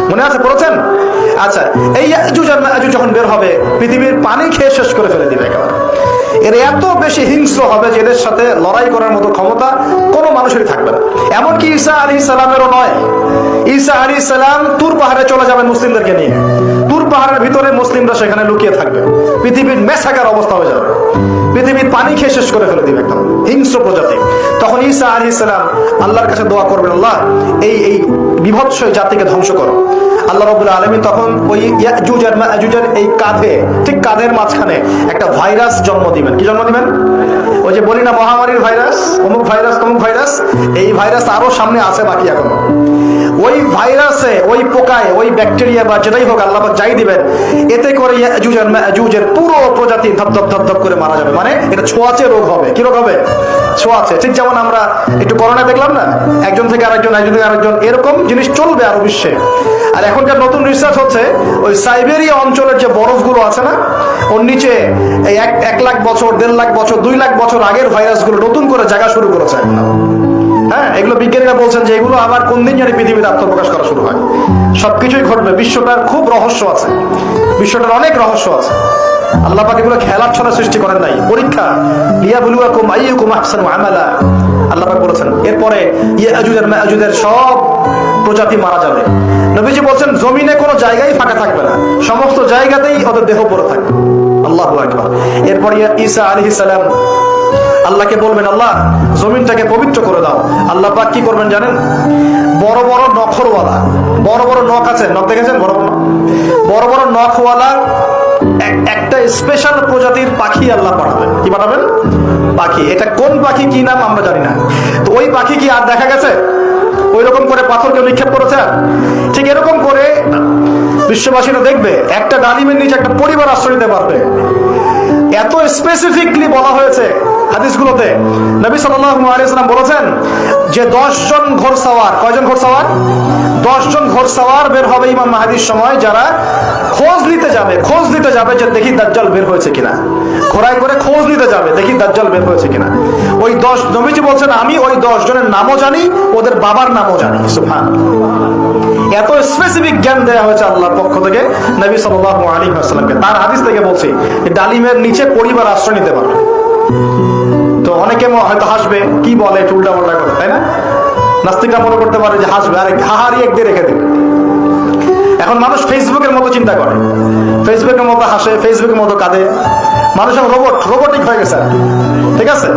মনে আছে, পড়েছেন? আচ্ছা, এই ইয়াজুজ আর মাজুজ যখন বের হবে, পৃথিবীর পানি খেয়ে শেষ করে ফেলে দিবে একেবারে। এরা এত বেশি হিংস্র হবে যে এদের সাথে লড়াই করার মতো ক্ষমতা কোনো মানুষেরই থাকবে না। এমনকি ঈসা আলাইহিস সালামেরও নয়। ঈসা আলাইহিস সালাম তুর পাহাড়ে চলে যাবেন মুসলিমদেরকে নিয়ে। তুর পাহাড়ের ভিতরে মুসলিমরা সেখানে লুকিয়ে থাকবে। পৃথিবীর মেসাকার অবস্থা হয়ে যাবে, পৃথিবীর পানি খেয়ে শেষ করে ফেলে দিবে একদম হিংস্র প্রজাতি। তখন ঈসা আলাইহিস সালাম আল্লাহর কাছে দোয়া করবেন, আল্লাহ এই বিভৎস জাতিকে ধ্বংস করো। আল্লাহ রাব্বুল আলামিন তখন ওই ইয়াজুজ আর মাজুজের এই কাঁধে, ঠিক কাঁধের মাঝখানে একটা ভাইরাস জন্ম দিবেন। কি জন্ম দিবেন? ওই যে বলি না মহামারীর ভাইরাস, অমুক ভাইরাস তমুক ভাইরাস, এই ভাইরাস আরো সামনে আছে বাকি এখনো। ওই ভাইরাসে, ওই পোকায়, ওই ব্যাকটেরিয়া বা যেটাই হোক আল্লাহ পাক যাই দিবেন, এতে করে ইয়াজুজ আর মাজুজের পুরো প্রজাতি ধপধপ ধপধপ করে মারা যাবে। মানে এটা ছোঁয়াচে রোগ হবে। কি রোগ হবে? ছোঁয়াচে। ঠিক যেমন আমরা একটু করোনা দেখলাম না, একজন থেকে আরেকজন, একজন থেকে আরেকজন, এরকম জিনিস চলবে আরো বিশ্বে। আর এখনকার নতুন রিসার্চ হচ্ছে ওই সাইবেরিয়া অঞ্চলের যে বরফগুলো আছে না, ওর নিচে এই 1 লাখ বছর, 1.5 লাখ বছর, 2 লাখ বছর আগের ভাইরাসগুলো নতুন করে জায়গা শুরু করেছে। হ্যাঁ, এগুলো বিজ্ঞানীরা বলছেন যে এগুলো আবার কোন দিন জানি পৃথিবীতে আত্মপ্রকাশ করা শুরু হয়। সবকিছুই ঘটবে। বিশ্বটার খুব রহস্য আছে, বিশ্বটার অনেক রহস্য আছে। আল্লাহ পাক এগুলো খেলার ছলে সৃষ্টি করেন নাই, পরীক্ষা। লিয়াবলুয়াকুম আইয়ুকুম আহসানু আমালা, আল্লাহ পাক বলেছেন। এরপরে ইয়াজুজ আর মাজুজের সব প্রজাতি মারা যাবে। নবীজি বলছেন জমিনে কোনো জায়গায় ফাঁকা থাকবে না, সমস্ত জায়গাতেই ওদের দেহ পড়ে থাকবে। আল্লাহু আকবার। এরপর ঈসা আলাইহিস সালাম আল্লাহকে বলবেন, আল্লাহ জমিনটাকে পবিত্র করে দাও। আল্লাহ পাক কি করবেন জানেন? বড় বড় নখরওয়ালা, বড় বড় নখ আছে, নখ দেখেছেন? বড় বড় নখওয়ালা একটা স্পেশাল প্রজাতির পাখি আল্লাহ পাঠাবেন। কি পাঠাবেন? পাখি। এটা কোন পাখি, কি নাম আমরা জানি না। তো ওই পাখি কি আর দেখা গেছে? ওই রকম করে পাথর কেউ নিক্ষেপ করেছে? ঠিক এরকম করে বিশ্ববাসীরা দেখবে একটা ডালিমের নিচে একটা পরিবার আশ্রয় নিতে পারবে। এত স্পেসিফিকলি বলা হয়েছে হাদিসগুলোতে। নবী সাল্লাল্লাহু আলাইহি ওয়াসাল্লাম বলেছেন যে 10 জন ঘোড়সওয়ার, কয়জন ঘোড়সওয়ার? 10 জন ঘোড়সওয়ার বের হবে ইমাম মাহদির সময়, যারা খোঁজ নিতে যাবে যে দেখি দাজ্জাল বের হয়েছে কিনা। ঘোড়ায় করে খোঁজ নিতে যাবে, দেখি দাজ্জাল বের হয়েছে কিনা। ওই 10, নবীজি বলছেন আমি ওই 10 জনের নামও জানি, ওদের বাবার নামও জানি। সুবহানাল্লাহ। এত স্পেসিফিক জ্ঞান দেওয়া হয়েছে আল্লাহর পক্ষ থেকে নবী সাল্লাল্লাহু আলাইহি ওয়াসাল্লামকে। তার হাদিস থেকে বলছি ডালিমের নিচে পরিবার আশ্রয় নিতে পারবে। তো অনেকে হয়তো হাসবে, কি বলে উল্টা পাল্টা করে, তাই না? নাস্তিকরা মনে করতে পারে যে হাসবে, আরে হাহারি এক দিয়ে রেখে দেবে। এখন মানুষ ফেসবুকের মতো চিন্তা করে, ফেসবুকের মতো হাসে, ফেসবুকের মতো কাঁদে। মানুষ এখন রোবটিক হয়ে গেছে। ঠিক আছে।